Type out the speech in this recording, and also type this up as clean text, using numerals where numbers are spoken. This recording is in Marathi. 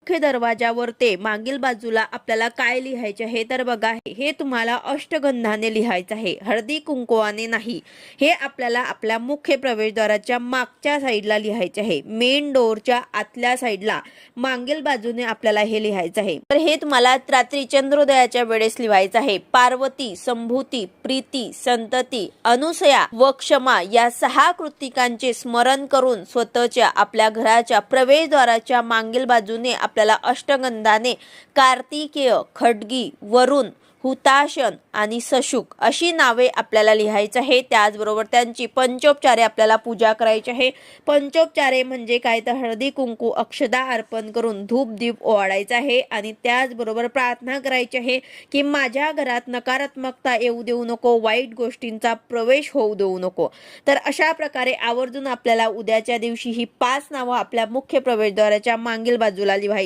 मुख्य दरवाजावर ते मागील बाजूला आपल्याला काय लिहायचे आहे तर बघा, हे तुम्हाला अष्टगंधाने लिहायचं आहे, हळदी कुंकवाने नाही। हे आपल्याला आपल्या मुख्य प्रवेशद्वाराच्या मागच्या साईडला लिहायचे आहे, मेन डोरच्या आतल्या साईडला मागील बाजूने आपल्याला हे लिहायचं आहे। तर हे तुम्हाला रात्री चंद्रोदयाच्या वेळेस लिहायचं आहे। पार्वती, संभूती, प्रीती, संतती, अनुसया व क्षमा या 6 कृतिकांचे स्मरण करून स्वतःच्या आपल्या घराच्या प्रवेशद्वाराच्या मागील बाजूने आपल्याला अष्टगंधाने कार्तिकेय, खड्गी, वरुण, हुताशन आणि सशुक अशी नावे आपल्याला लिहायची आहे। त्याचबरोबर त्यांची पंचोपचारे आपल्याला पूजा करायची आहे। पंचोपचारे म्हणजे काय तर हळदी कुंकू अक्षदा अर्पण करून धूप दीप ओवाळायचा आहे आणि त्याचबरोबर प्रार्थना करायची आहे की माझ्या घरात नकारात्मकता येऊ देऊ नको, वाईट गोष्टींचा प्रवेश होऊ देऊ नको। तर अशा प्रकारे आवर्जून आपल्याला उद्याच्या दिवशी ही 5 नावं आपल्या मुख्य प्रवेशद्वाराच्या मागील बाजूला लिहायची।